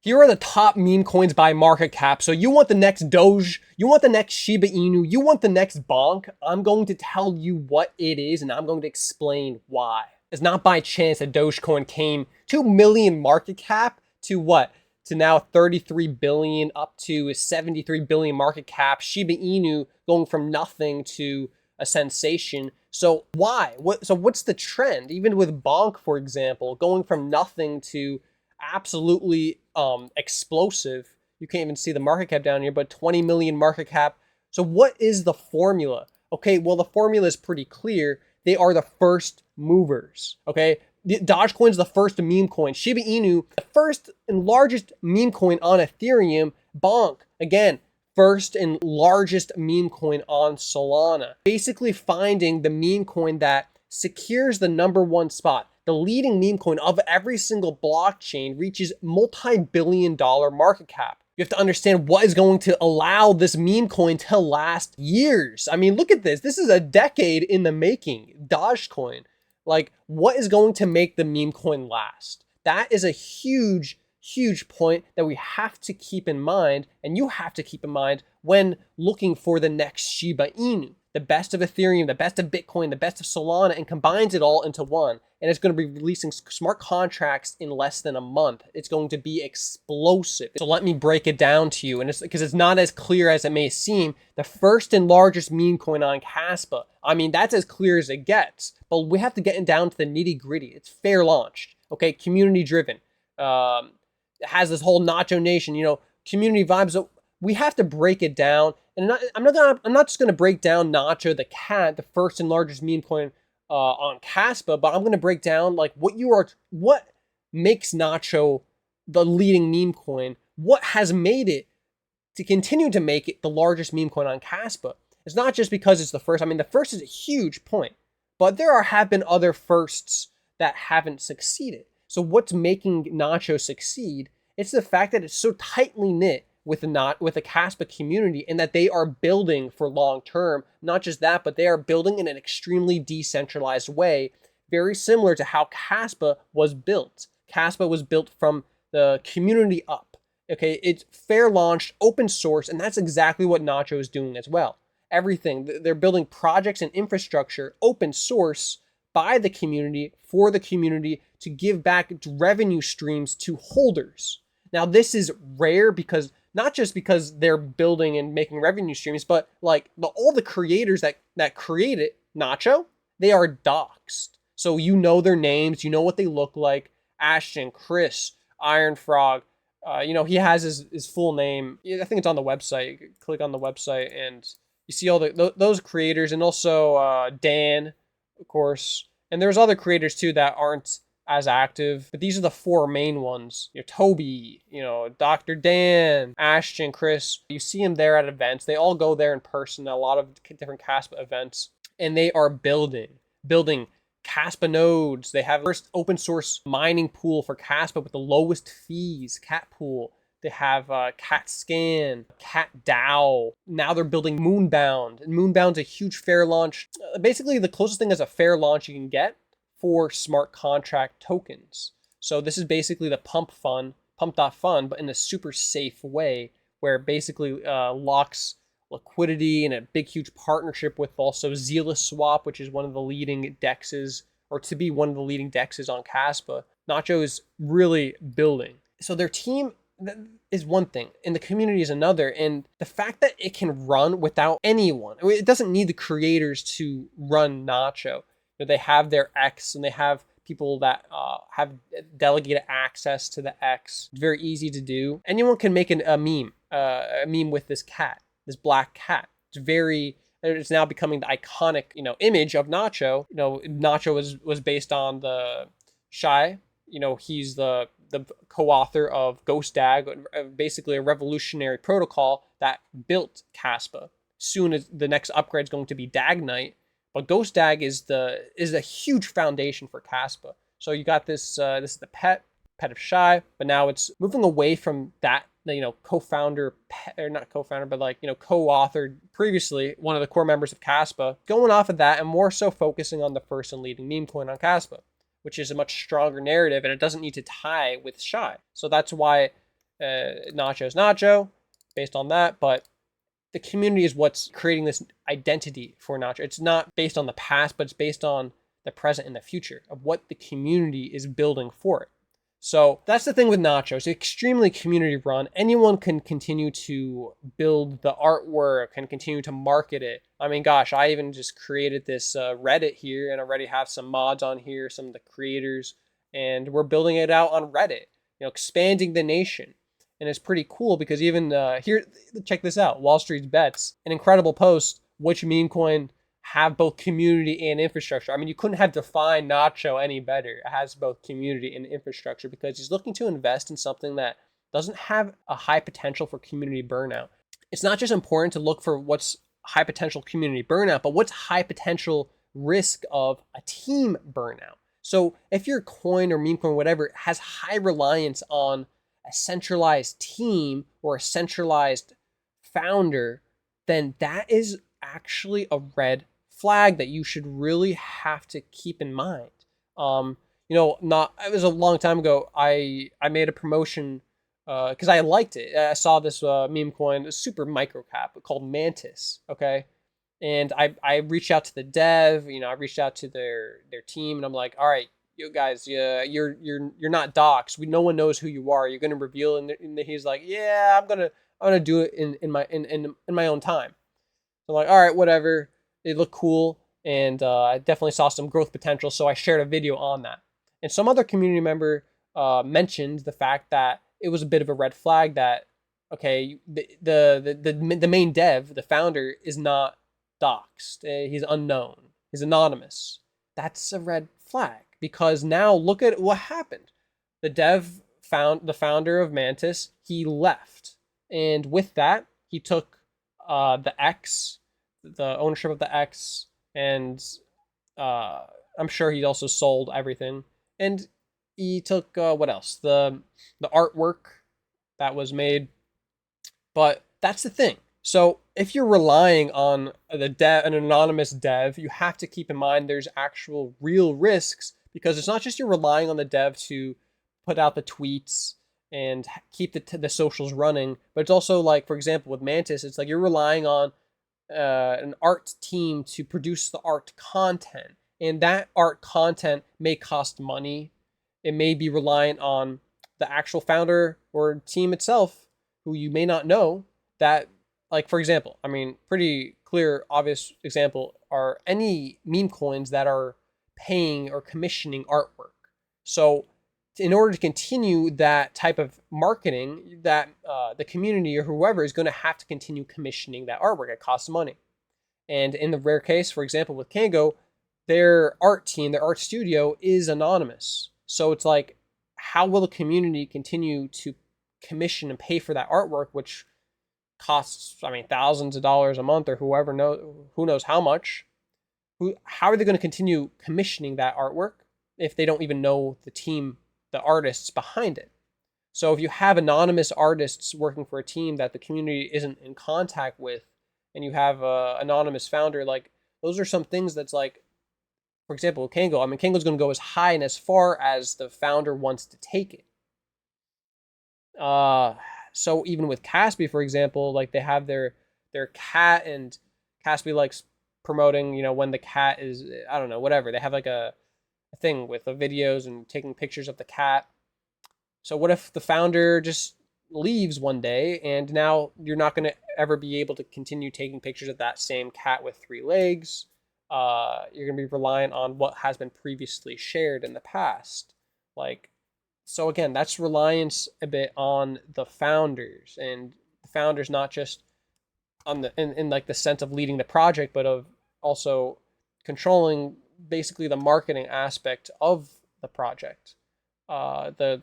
Here are the top meme coins by market cap. So you want the next Doge, you want the next Shiba Inu, you want the next Bonk. I'm going to tell you what it is and I'm going to explain why. It's not by chance that Dogecoin came 2 million market cap to what? To now 33 billion up to 73 billion market cap. Shiba Inu going from nothing to a sensation. So why? What's the trend? Even with Bonk, for example, going from nothing to absolutely explosive. You can't even see the market cap down here, but 20 million market cap. So what is the formula? Okay, well, the formula is pretty clear. They are the first movers. Okay, Dogecoin is the first meme coin. Shiba Inu, the first and largest meme coin on Ethereum. Bonk, again, first and largest meme coin on Solana. Basically finding the meme coin that secures the #1 spot. The leading meme coin of every single blockchain reaches multi-billion-dollar market cap. You have to understand what is going to allow this meme coin to last years. I mean, look at this. This is a decade in the making. Dogecoin. Like, what is going to make the meme coin last? That is a huge point that we have to keep in mind, and you have to keep in mind when looking for the next Shiba Inu. The best of Ethereum, the best of Bitcoin, the best of Solana, and combines it all into one. And it's going to be releasing smart contracts in less than a month. It's going to be explosive. So let me break it down to you. And it's because it's not as clear as it may seem. The first and largest meme coin on Kaspa. I mean, that's as clear as it gets. But we have to get it down to the nitty gritty. It's fair launched. Okay, community driven. It has this whole NachoNation, community vibes. So we have to break it down. And I'm not just gonna break down Nacho the Cat, the first and largest meme coin on Kaspa, but I'm gonna break down like what makes Nacho the leading meme coin, what has made it to continue to make it the largest meme coin on Kaspa. It's not just because it's the first. I mean, the first is a huge point, but have been other firsts that haven't succeeded. So what's making Nacho succeed? It's the fact that it's so tightly knit with the Kaspa community, and that they are building for long term. Not just that, but they are building in an extremely decentralized way, very similar to how Kaspa was built. Kaspa was built from the community up. Okay, it's fair launched, open source, and that's exactly what Nacho is doing as well. Everything, they're building projects and infrastructure, open source by the community, for the community, to give back revenue streams to holders. Now, this is rare because not just because they're building and making revenue streams, but like all the creators that created Nacho, they are doxed. So you know their names, you know what they look like. Ashton, Chris, Iron Frog, he has his full name. I think it's on the website. You click on the website and you see all those creators, and also Dan, of course. And there's other creators too that aren't as active, but these are the 4 main ones. Toby, Dr. Dan, Ashton, Chris. You see them there at events. They all go there in person at a lot of different Kaspa events, and they are building Kaspa nodes. They have first open source mining pool for Kaspa with the lowest fees, Katpool. They have CatScan, CatDAO. Now they're building Moonbound, and Moonbound's a huge fair launch. Basically, the closest thing as a fair launch you can get for smart contract tokens. So this is basically the pump.fun, but in a super safe way, where it basically locks liquidity in a big, huge partnership with also Zealous which is one of the leading dexes, or to be one of the leading dexes on Kaspa. Nacho is really building. So their team is one thing, and the community is another. And the fact that it can run without anyone, it doesn't need the creators to run Nacho. They have their X, and they have people that have delegated access to the X. It's very easy to do. Anyone can make a meme with this cat, this black cat. It's now becoming the iconic, image of Nacho. Nacho was based on the SHIB. He's the co-author of Ghostdag, basically a revolutionary protocol that built Kaspa. Soon as the next upgrade is going to be Dagnite. But Ghostdag is a huge foundation for Kaspa. So you got this is the pet of SHIB, but now it's moving away from that, co-founder, or not co-founder, but co-authored previously, one of the core members of Kaspa, going off of that and more so focusing on the first and leading meme coin on Kaspa, which is a much stronger narrative, and it doesn't need to tie with SHIB. So that's why Nacho's Nacho, based on that, but the community is what's creating this identity for Nacho. It's not based on the past, but it's based on the present and the future of what the community is building for it. So that's the thing with Nacho. It's extremely community run. Anyone can continue to build the artwork, can continue to market it. I mean, gosh, I even just created this Reddit here and already have some mods on here, some of the creators, and we're building it out on Reddit, expanding the nation. And it's pretty cool because even here, check this out, Wall Street's Bets, an incredible post, which meme coin have both community and infrastructure. I mean, you couldn't have defined Nacho any better. It has both community and infrastructure because he's looking to invest in something that doesn't have a high potential for community burnout. It's not just important to look for what's high potential community burnout, but what's high potential risk of a team burnout. So if your coin or meme coin, whatever, has high reliance on a centralized team or a centralized founder, then that is actually a red flag that you should really have to keep in mind. It was a long time ago. I made a promotion because I liked it. I saw this meme coin, a super micro cap called Mantis. Okay, and I reached out to the dev. I reached out to their team, and I'm like, all right, you guys, you're not doxed. No one knows who you are. You're gonna reveal, and he's like, yeah, I'm gonna do it in my own time. So I'm like, all right, whatever. They look cool, and I definitely saw some growth potential, so I shared a video on that. And some other community member mentioned the fact that it was a bit of a red flag that, okay, the main dev, the founder, is not doxed. He's unknown. He's anonymous. That's a red flag because now look at what happened. The founder of Mantis, he left, and with that, he took the ownership of the X, and I'm sure he also sold everything. And he took what else? The artwork that was made. But that's the thing. So if you're relying on an anonymous dev, you have to keep in mind there's actual real risks because it's not just you're relying on the dev to put out the tweets and keep the socials running, but it's also like, for example, with Mantis, it's like you're relying on an art team to produce the art content, and that art content may cost money. It may be reliant on the actual founder or team itself, who you may not know. That, like, for example, I mean, pretty clear, obvious example are any meme coins that are paying or commissioning artwork. So in order to continue that type of marketing, that the community or whoever is going to have to continue commissioning that artwork. It costs money. And in the rare case, for example, with Kango, their art team, their art studio is anonymous. So it's like, how will the community continue to commission and pay for that artwork, which costs, I mean, thousands of dollars a month or who knows how much? How are they going to continue commissioning that artwork if they don't even know the team, the artists behind it? So if you have anonymous artists working for a team that the community isn't in contact with, and you have an anonymous founder, like, those are some things that's like, for example, Kango. I mean, Kango's going to go as high and as far as the founder wants to take it. So even with Kaspa, for example, like they have their cat, and Kaspa likes promoting, when the cat is, I don't know, whatever. They have like a thing with the videos and taking pictures of the cat. So what if the founder just leaves one day and now you're not going to ever be able to continue taking pictures of that same cat with 3 legs? You're going to be reliant on what has been previously shared in the past. So again, that's reliance a bit on the founders, and the founders not just on in like the sense of leading the project, but of also controlling basically the marketing aspect of the project, the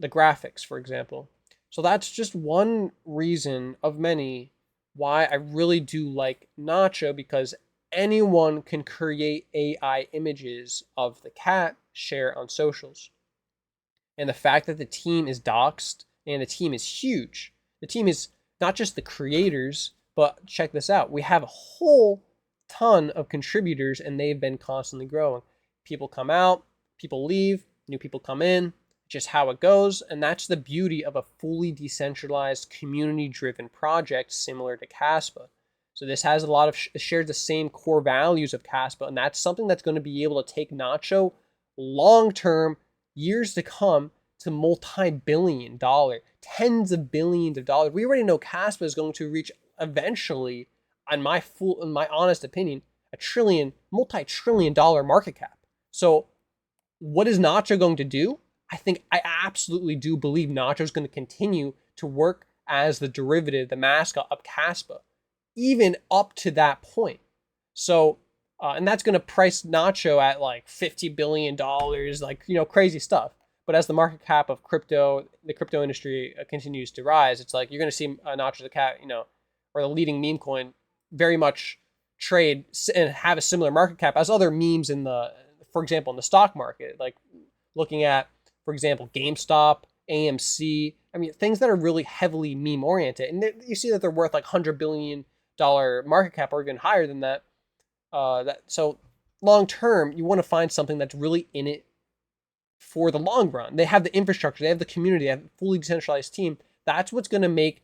graphics, for example. So that's just one reason of many why I really do like Nacho, because anyone can create AI images of the cat, share on socials. And the fact that the team is doxed and the team is huge. The team is not just the creators, but check this out. We have a whole ton of contributors, and they've been constantly growing. People come out, people leave, new people come in. just how it goes. And that's the beauty of a fully decentralized, community-driven project similar to Kaspa. So this has a lot of shares the same core values of Kaspa, and that's something that's going to be able to take Nacho long-term, years to come, to multi-billion dollar, tens of billions of dollars. We already know Kaspa is going to reach eventually, in my honest opinion, a trillion, multi-trillion dollar market cap. So what is Nacho going to do? I absolutely do believe Nacho is going to continue to work as the derivative, the mascot of Kaspa, even up to that point. So, and that's going to price Nacho at like $50 billion, like, crazy stuff. But as the market cap of crypto, the crypto industry continues to rise, it's like you're going to see Nacho the Cat, or the leading meme coin, very much trade and have a similar market cap as other memes for example, in the stock market. Like looking at, for example, GameStop, AMC. I mean, things that are really heavily meme oriented, and you see that they're worth like $100 billion market cap or even higher than that. So long term, you want to find something that's really in it for the long run. They have the infrastructure, they have the community, they have a fully decentralized team. That's what's going to make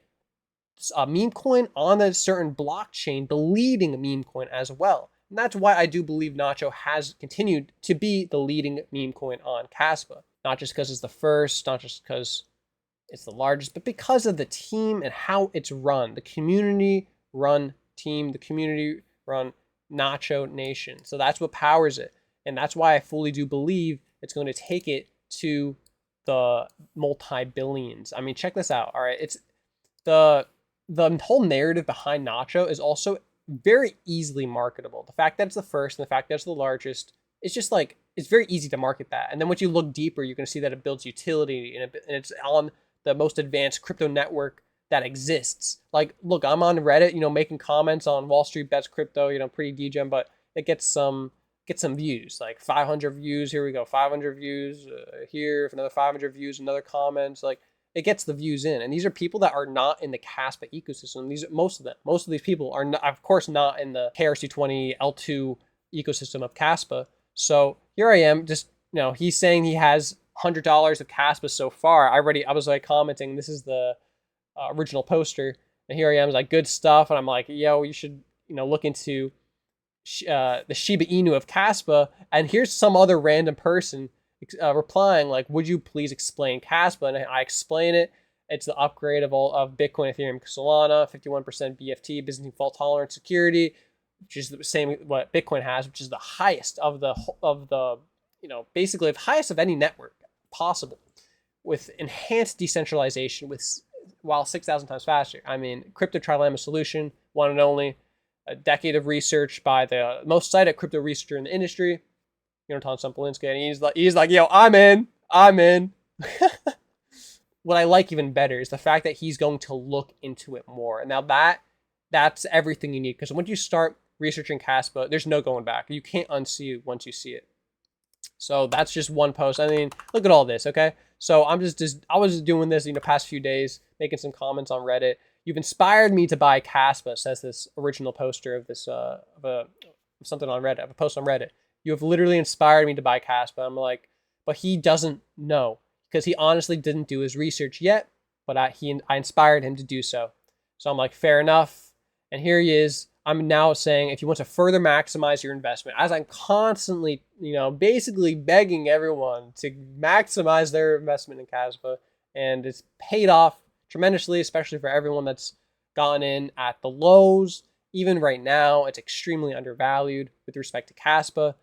a meme coin on a certain blockchain the leading meme coin as well. And that's why I do believe Nacho has continued to be the leading meme coin on Kaspa. Not just because it's the first, not just because it's the largest, but because of the team and how it's run. The community run team, the community run Nacho Nation. So that's what powers it. And that's why I fully do believe it's going to take it to the multi-billions. I mean, check this out. All right. It's the whole narrative behind Nacho is also very easily marketable. The fact that it's the first and the fact that it's the largest, it's just like, it's very easy to market that. And then once you look deeper, you're going to see that it builds utility and it's on the most advanced crypto network that exists. Like, look, I'm on Reddit, making comments on Wall Street Bets crypto, pretty degen, but it gets some views, like 500 views. Here we go, 500 views here, another 500 views, another comments. Like, it gets the views in, and these are people that are not in the Kaspa ecosystem. Most of these people are not, of course, not in the KRC20 L2 ecosystem of Kaspa. So here I am, just he's saying he has $100 of Kaspa so far. I was like commenting, this is the original poster, and here I am, like, good stuff, and I'm like, yo, you should look into the Shiba Inu of Kaspa. And here's some other random person replying like, would you please explain Kaspa? And I explain it. It's the upgrade of Bitcoin, Ethereum, Solana, 51% BFT, business fault tolerant security, which is the same what Bitcoin has, which is the highest of the basically the highest of any network possible, with enhanced decentralization, while 6,000 times faster. I mean, crypto Trilemma solution, one and only. A decade of research by the most cited crypto researcher in the industry, Tom Sempolinski, and he's like, yo, I'm in. What I like even better is the fact that he's going to look into it more. And now that's everything you need, because once you start researching Kaspa, there's no going back. You can't unsee it once you see it. So that's just one post. I mean, look at all this, okay? So I was doing this, past few days, making some comments on Reddit. You've inspired me to buy Kaspa, says this original poster of this something on Reddit, of a post on Reddit. You have literally inspired me to buy Kaspa. I'm like, but he doesn't know, because he honestly didn't do his research yet, but I inspired him to do so. So I'm like, fair enough. And here he is. I'm now saying, if you want to further maximize your investment, as I'm constantly, basically begging everyone to maximize their investment in Kaspa, and it's paid off tremendously, especially for everyone that's gone in at the lows. Even right now, it's extremely undervalued with respect to Kaspa.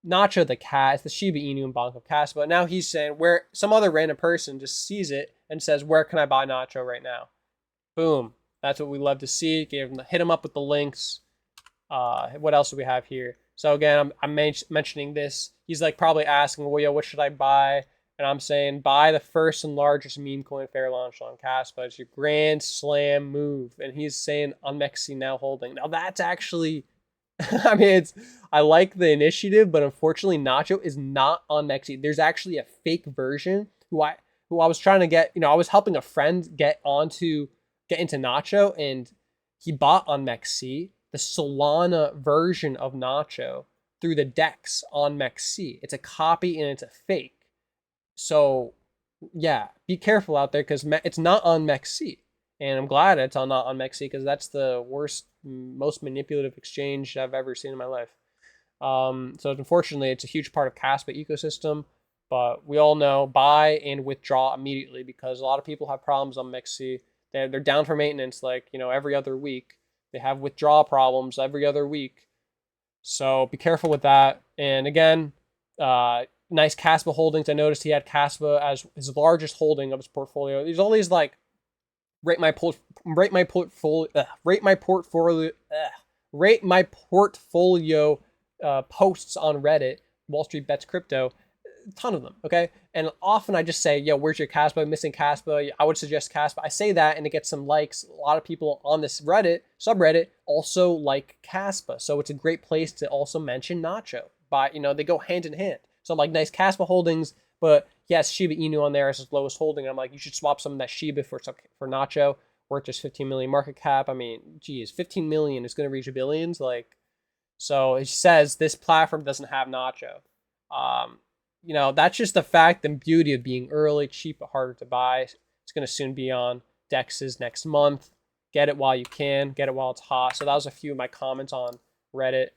Nacho the Cat is the Shiba Inu and Bank of Kaspa. Now he's saying, where some other random person just sees it and says, where can I buy Nacho right now? Boom. That's what we love to see. Hit him up with the links. What else do we have here? So again, I'm mentioning this. He's like probably asking, well, yo, what should I buy? And I'm saying, buy the first and largest meme coin fair launch on Kaspa. It's your grand slam move. And he's saying on Mexi now holding. Now that's actually, I mean, I like the initiative, but unfortunately Nacho is not on Mexi. There's actually a fake version who I was trying to get, I was helping a friend get into Nacho, and he bought on Mexi the Solana version of Nacho through the DEX on Mexi. It's a copy and it's a fake. So Yeah, be careful out there because it's not on MEXC. And I'm glad it's not on MEXC because that's the worst, most manipulative exchange I've ever seen in my life. So unfortunately, it's a huge part of Kaspa ecosystem, but we all know buy and withdraw immediately because a lot of people have problems on MEXC. They're down for maintenance like, every other week. They have withdrawal problems every other week. So be careful with that. And again, nice Kaspa holdings. I noticed he had Kaspa as his largest holding of his portfolio. There's all these like rate my portfolio, rate my portfolio posts on Reddit, Wall Street Bets Crypto, a ton of them. Okay, and often I just say, yo, where's your Kaspa? Missing Kaspa. I would suggest Kaspa. I say that and it gets some likes. A lot of people on this Reddit subreddit also like Kaspa, so it's a great place to also mention Nacho. But they go hand in hand. So I'm like, nice Kaspa holdings, but yes, Shiba Inu on there is his lowest holding. I'm like, you should swap some of that Shiba for Nacho, worth just 15 million market cap. I mean, geez, 15 million is going to reach billions. Like, so it says this platform doesn't have Nacho. That's just the fact and beauty of being early, cheap, but harder to buy. It's going to soon be on DEXs next month. Get it while you can. Get it while it's hot. So that was a few of my comments on Reddit.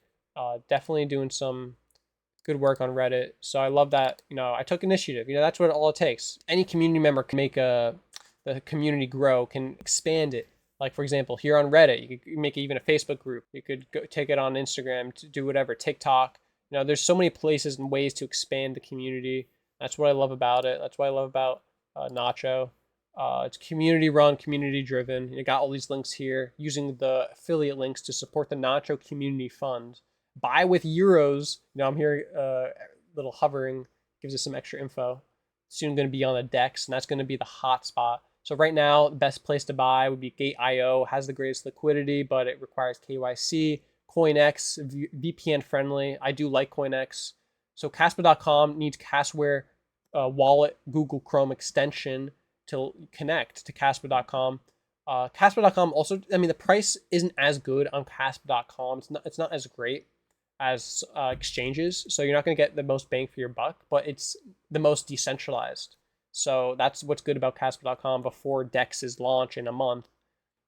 Definitely doing some good work on Reddit. So I love that, I took initiative. That's what all it takes. Any community member can make the community grow, can expand it. Like, for example, here on Reddit, you could make even a Facebook group. You could take it on Instagram, to do whatever, TikTok. There's so many places and ways to expand the community. That's what I love about it. That's what I love about Nacho. It's community run, community driven. You got all these links here, using the affiliate links to support the Nacho Community Fund. Buy with euros. I'm here, little hovering gives us some extra info. Soon going to be on the DEX, and that's going to be the hot spot. So right now, the best place to buy would be Gate.io. Has the greatest liquidity, but it requires KYC. Coinex, VPN friendly. I do like Coinex. So Kaspa.com needs Casware wallet Google Chrome extension to connect to Kaspa.com. Kaspa.com also, the price isn't as good on Kaspa.com. It's not as great as exchanges. So you're not going to get the most bang for your buck, but it's the most decentralized. So that's what's good about Kaspa.com before DEX's launch in a month.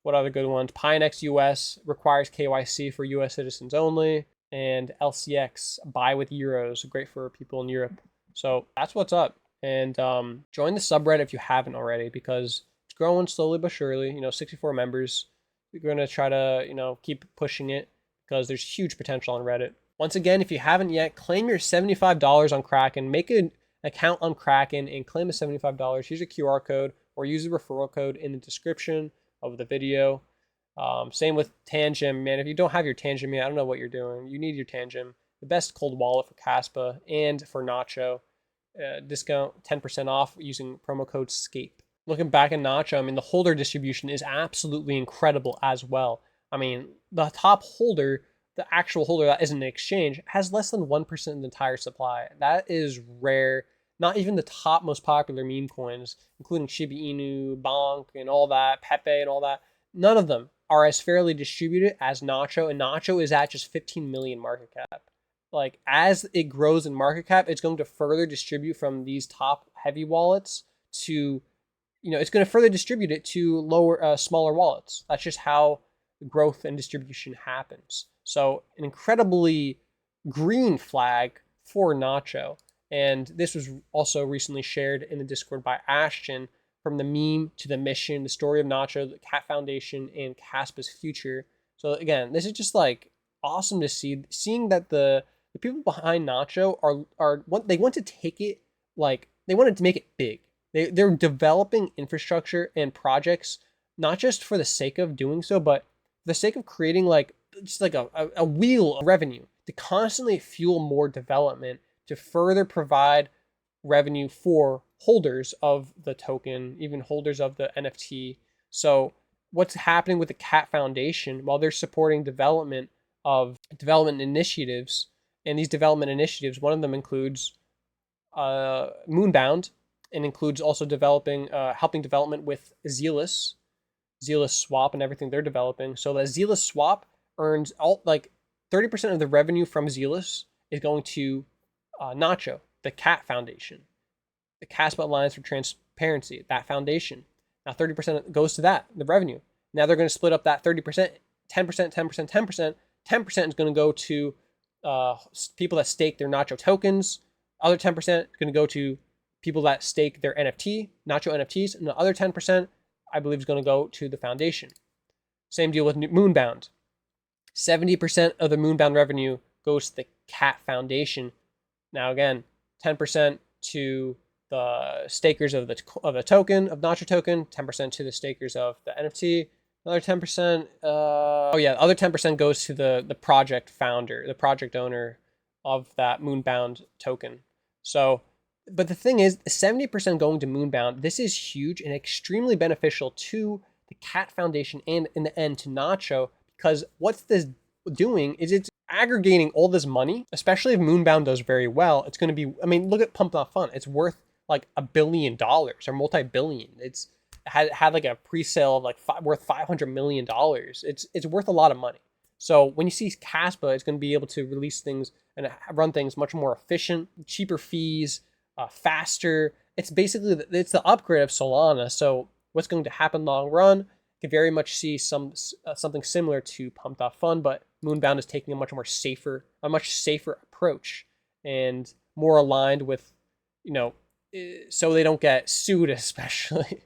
What other good ones? Pinex US requires KYC for US citizens only. And LCX, buy with euros, great for people in Europe. So that's what's up. And join the subreddit if you haven't already, because it's growing slowly but surely. 64 members. We're going to try to, keep pushing it because there's huge potential on Reddit. Once again, if you haven't yet, claim your $75 on Kraken. Make an account on Kraken and claim the $75. Here's a QR code or use the referral code in the description of the video. Same with Tangem, man. If you don't have your Tangem yet, I don't know what you're doing. You need your Tangem. The best cold wallet for Kaspa and for Nacho. Discount 10% off using promo code Scape. Looking back at Nacho, the holder distribution is absolutely incredible as well. The top holder, the actual holder that isn't an exchange, has less than 1% of the entire supply. That is rare. Not even the top most popular meme coins, including Shiba Inu, Bonk, and all that, Pepe and all that, none of them are as fairly distributed as Nacho, and Nacho is at just 15 million market cap. Like, as it grows in market cap, it's going to further distribute from these top heavy wallets to, it's going to further distribute it to lower, smaller wallets. That's just how growth and distribution happens. So an incredibly green flag for Nacho. And this was also recently shared in the Discord by Ashton. From the meme to the mission, the story of Nacho, the Cat Foundation, and Kaspa's future. So again, this is just like awesome to see, seeing that the people behind Nacho are they want to take it, like, they wanted to make it big. They're developing infrastructure and projects, not just for the sake of doing so, but for the sake of creating like just like a wheel of revenue to constantly fuel more development, to further provide revenue for holders of the token, even holders of the NFT. So what's happening with the Cat Foundation, while they're supporting development initiatives, and these development initiatives, one of them includes Moonbound, and includes also helping development with Zealous Swap and everything they're developing. So the Zealous Swap earns 30% of the revenue from Zealous is going to Nacho, the Cat Foundation. the Kaspa Alliance for Transparency, that foundation. Now 30% goes to that, the revenue. Now they're going to split up that 30%, 10%, 10%, 10%. 10% is going to go to people that stake their Nacho tokens. Other 10% is going to go to people that stake their NFT, Nacho NFTs. And the other 10%, I believe, is going to go to the foundation. Same deal with Moonbound. 70% of the Moonbound revenue goes to the Cat Foundation. Now again, 10% to the stakers of the token, of Nacho token, 10% to the stakers of the NFT, another 10%, other 10% goes to the project founder, the project owner of that Moonbound token. So, but the thing is, 70% going to Moonbound, this is huge and extremely beneficial to the Cat Foundation and in the end to Nacho, because what's this doing is it's aggregating all this money, especially if Moonbound does very well. It's going to be, I mean, look at Pump Not Fun. It's worth like $1 billion or multi-billion. It's had like a pre-sale of like worth $500 million. It's worth a lot of money. So when you see Kaspa, it's going to be able to release things and run things much more efficient, cheaper fees, faster. It's basically, it's the upgrade of Solana. So what's going to happen long run? You can very much see something similar to Pump.Fun, but Moonbound is taking a much safer approach and more aligned with, so they don't get sued, especially.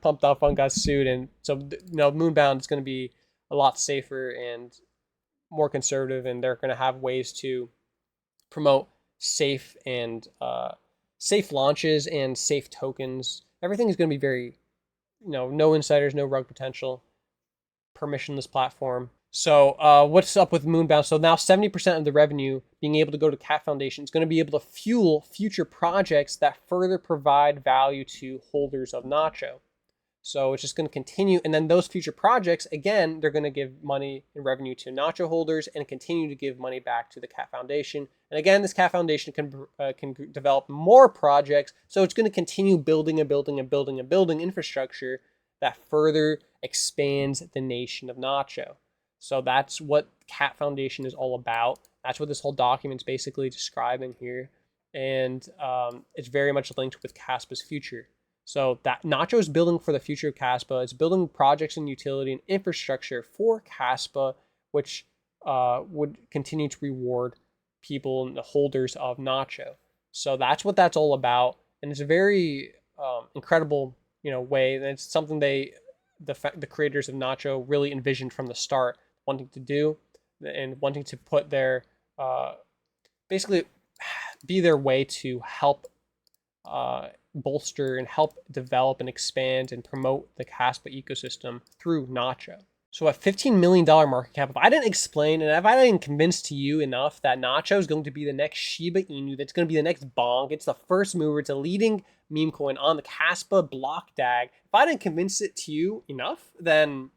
Pump.Fun got sued, and so Moonbound is going to be a lot safer and more conservative, and they're going to have ways to promote safe launches and safe tokens. Everything is going to be very, no insiders, no rug potential, permissionless platform. So what's up with Moonbound? So now 70% of the revenue being able to go to Cat Foundation is going to be able to fuel future projects that further provide value to holders of Nacho. So it's just going to continue. And then those future projects, again, they're going to give money and revenue to Nacho holders and continue to give money back to the Cat Foundation. And again, this Cat Foundation can develop more projects. So it's going to continue building infrastructure that further expands the nation of Nacho. So that's what Cat Foundation is all about. That's what this whole document's basically describing here. And it's very much linked with Kaspa's future. So that Nacho is building for the future of Kaspa. It's building projects and utility and infrastructure for Kaspa, which would continue to reward people and the holders of Nacho. So that's what that's all about. And it's a very incredible, way. And it's something the creators of Nacho really envisioned from the start, wanting to do and wanting to put their, basically be their way to help bolster and help develop and expand and promote the Kaspa ecosystem through Nacho. So at $15 million market cap, if I didn't explain and if I didn't convince to you enough that Nacho is going to be the next Shiba Inu, that's going to be the next Bonk, it's the first mover, it's a leading meme coin on the Kaspa block DAG. If I didn't convince it to you enough, then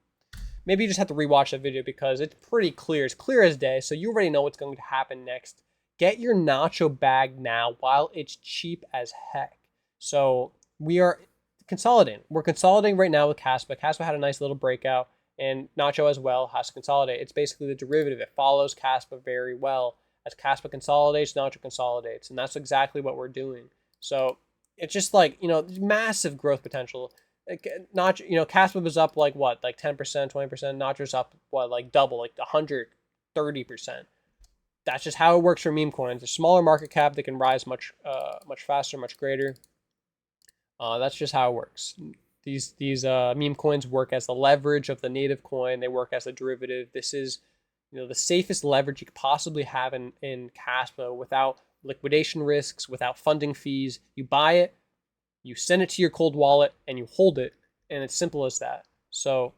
maybe you just have to rewatch that video because it's pretty clear. It's clear as day. So you already know what's going to happen next. Get your Nacho bag now while it's cheap as heck. So we are consolidating. We're consolidating right now with Kaspa. Kaspa had a nice little breakout, and Nacho as well has to consolidate. It's basically the derivative. It follows Kaspa very well. As Kaspa consolidates, Nacho consolidates, and that's exactly what we're doing. So it's just like, massive growth potential. Nacho, Kaspa was up like what, like 10%, 20%. Nacho's up what, like double, like 130%. That's just how it works for meme coins. A smaller market cap, they can rise much faster, much greater. That's just how it works. These meme coins work as the leverage of the native coin. They work as a derivative. This is, the safest leverage you could possibly have in Kaspa without liquidation risks, without funding fees. You buy it, you send it to your cold wallet, and you hold it, and it's simple as that. So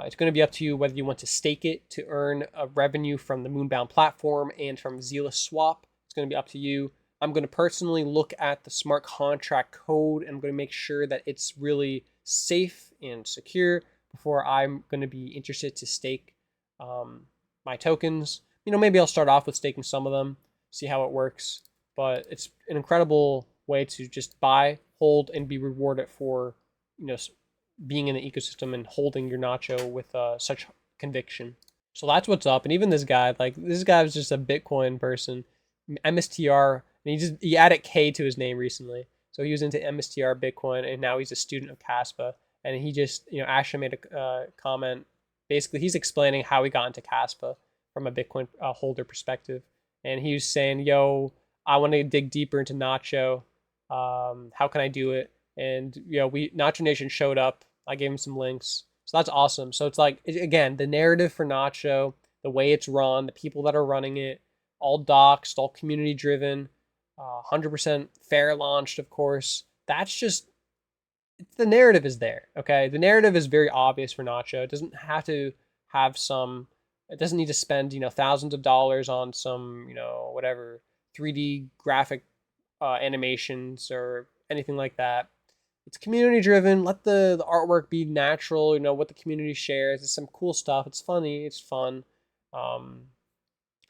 it's going to be up to you whether you want to stake it to earn a revenue from the Moonbound platform and from Zealous Swap. It's going to be up to you. I'm going to personally look at the smart contract code, and I'm going to make sure that it's really safe and secure before I'm going to be interested to stake my tokens. Maybe I'll start off with staking some of them, see how it works. But it's an incredible way to just buy, hold, and be rewarded for, being in the ecosystem and holding your Nacho with such conviction. So that's what's up. And even this guy, was just a Bitcoin person, MSTR, and he added K to his name recently. So he was into MSTR Bitcoin, and now he's a student of Kaspa. And he just, Asha made a comment. Basically, he's explaining how he got into Kaspa from a Bitcoin holder perspective. And he was saying, yo, I want to dig deeper into Nacho. How can I do it? And, NachoNation showed up. I gave him some links. So that's awesome. So it's like, again, the narrative for Nacho, the way it's run, the people that are running it, all doxed, all community driven, 100% fair launched, of course. That's just, the narrative is there. Okay. The narrative is very obvious for Nacho. It doesn't have to have it doesn't need to spend, thousands of dollars on some, whatever 3D graphic animations or anything like that. It's community driven. Let the artwork be natural, what the community shares. It's some cool stuff. It's funny. It's fun.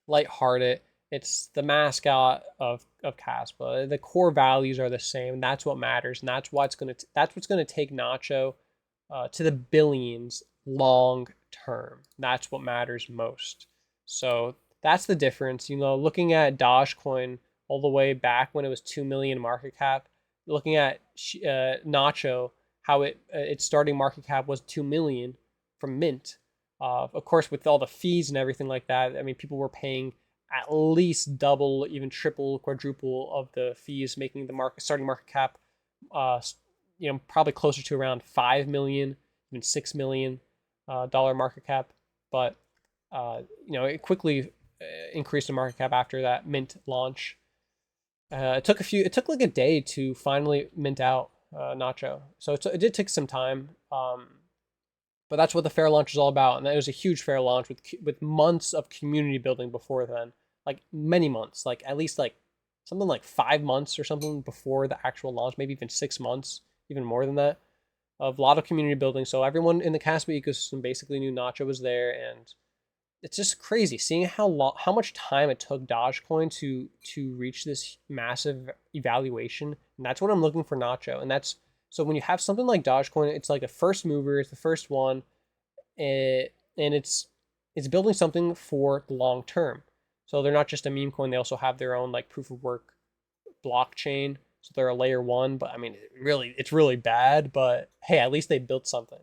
Lighthearted. It's the mascot of Kaspa. The core values are the same. And that's what matters. And that's what's gonna take Nacho to the billions long term. That's what matters most. So that's the difference. Looking at Dogecoin all the way back when it was 2 million market cap, looking at Nacho, how its starting market cap was 2 million from mint. Of course, with all the fees and everything like that, I mean, people were paying at least double, even triple, quadruple of the fees, making the starting market cap, probably closer to around 5 million, even $6 million dollar market cap. But it quickly increased the market cap after that mint launch. It took like a day to finally mint out Nacho. So it did take some time. But that's what the fair launch is all about. And it was a huge fair launch with months of community building before then. Like many months, like at least like something like 5 months or something before the actual launch, maybe even 6 months, even more than that, of a lot of community building. So everyone in the Kaspa ecosystem basically knew Nacho was there, and it's just crazy seeing how much time it took Dogecoin to reach this massive evaluation. And that's what I'm looking for Nacho. And that's, so when you have something like Dogecoin, it's like a first mover, it's the first one, and it's building something for the long term. So they're not just a meme coin; they also have their own like proof of work blockchain. So they're a layer one, but I mean, it's really bad. But hey, at least they built something.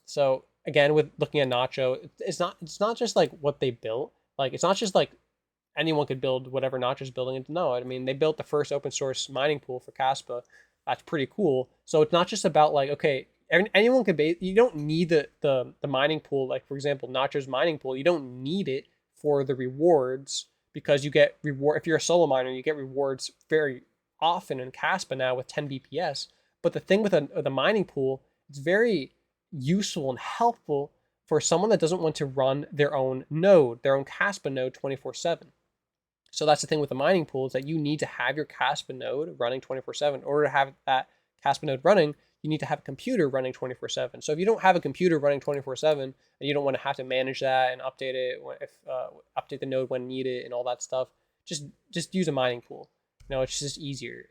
So again, with looking at Nacho, it's not just like what they built. Like it's not just like anyone could build whatever Nacho's building. No, I mean they built the first open source mining pool for Kaspa. That's pretty cool. So it's not just about like, okay, anyone could you don't need the mining pool. Like for example, Nacho's mining pool, you don't need it for the rewards, because you get reward if you're a solo miner, you get rewards very often in Kaspa now with 10 BPS. But the thing with the mining pool, it's very useful and helpful for someone that doesn't want to run their own node, their own Kaspa node 24/7. So that's the thing with the mining pool, is that you need to have your Kaspa node running 24/7. In order to have that Kaspa node running, you need to have a computer running 24/7. So if you don't have a computer running 24/7 and you don't want to have to manage that and update it, update the node when needed and all that stuff, just use a mining pool. It's just easier.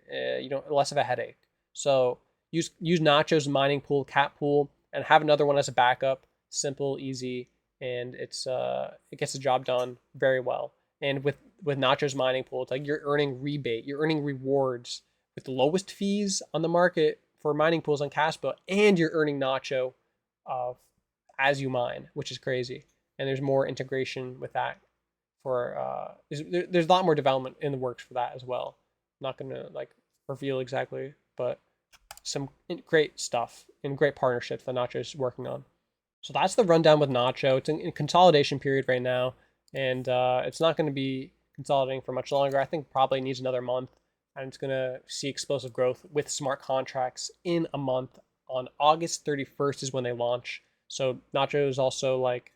Less of a headache. So use Nacho's mining pool, Katpool, and have another one as a backup. Simple, easy, and it gets the job done very well. And with Nacho's mining pool, it's like you're earning rebate, you're earning rewards with the lowest fees on the market for mining pools on Kaspa, and you're earning Nacho as you mine, which is crazy. And there's more integration with that. There's a lot more development in the works for that as well. I'm not gonna like reveal exactly, but some great stuff and great partnerships that Nacho's working on. So that's the rundown with Nacho. It's in consolidation period right now, and it's not going to be consolidating for much longer. I think probably needs another month, and it's going to see explosive growth with smart contracts in a month. On August 31st is when they launch. So Nacho is also like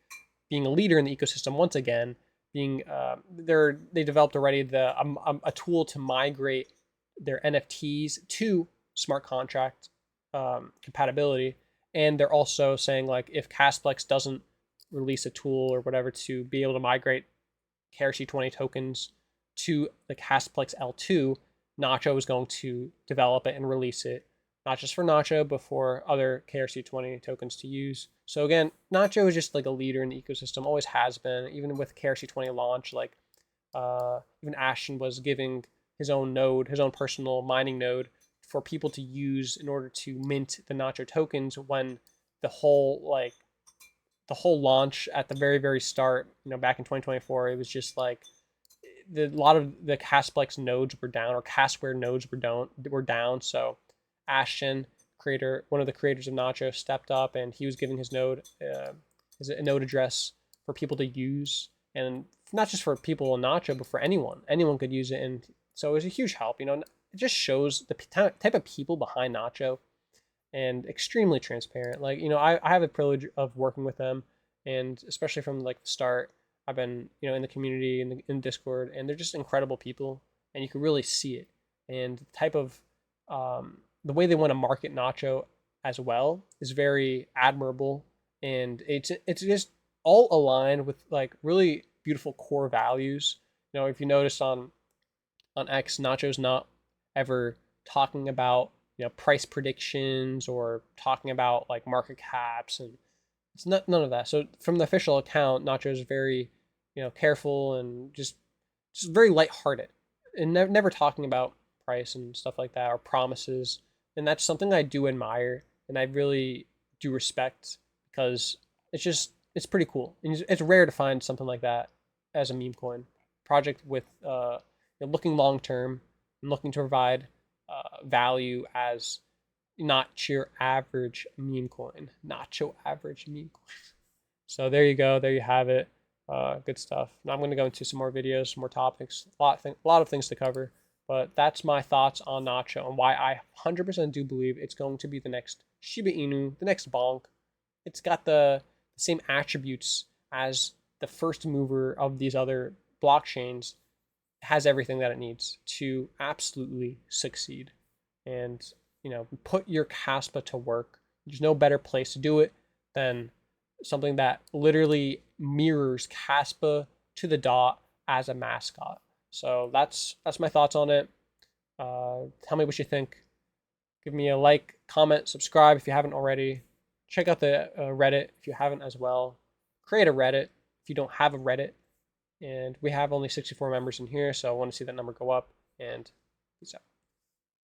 being a leader in the ecosystem once again. They developed already a tool to migrate their NFTs to smart contract compatibility. And they're also saying like if Casplex doesn't release a tool or whatever to be able to migrate KRC20 tokens to the Casplex L2, Nacho is going to develop it and release it, not just for Nacho, but for other KRC20 tokens to use. So again, Nacho is just like a leader in the ecosystem, always has been, even with KRC20 launch. Like even Ashton was giving his own node, his own personal mining node for people to use in order to mint the Nacho tokens when the whole launch at the very start, back in 2024, it was just like a lot of the Casplex nodes were down, or Casware nodes were down. So Ashton, one of the creators of Nacho, stepped up and he was giving his node a node address for people to use, and not just for people in Nacho, but for anyone. Anyone could use it, and so it was a huge help. It just shows the type of people behind Nacho, and extremely transparent. Like, I have the privilege of working with them, and especially from like the start, I've been, in the community, in Discord, and they're just incredible people, and you can really see it. And the type of the way they want to market Nacho as well is very admirable, and it's just all aligned with like really beautiful core values. If you notice on X, Nacho's not ever talking about price predictions or talking about like market caps, and it's none of that. So from the official account, Nacho's very careful and just very lighthearted, and never talking about price and stuff like that, or promises. And that's something I do admire and I really do respect, because it's pretty cool, and it's rare to find something like that as a meme coin project with looking long term and looking to provide value as not your average meme coin, not your average meme coin. So there you go, there you have it. Good stuff. Now I'm going to go into some more videos, some more topics, a lot of things to cover. But that's my thoughts on Nacho and why I 100% do believe it's going to be the next Shiba Inu, the next bonk. It's got the same attributes as the first mover of these other blockchains. It has everything that it needs to absolutely succeed. And, put your Kaspa to work. There's no better place to do it than something that literally mirrors Kaspa to the dot as a mascot. So that's my thoughts on it. Tell me what you think. Give me a like, comment, subscribe if you haven't already. Check out the Reddit if you haven't as well. Create a Reddit if you don't have a Reddit. And we have only 64 members in here, so I want to see that number go up. And peace out.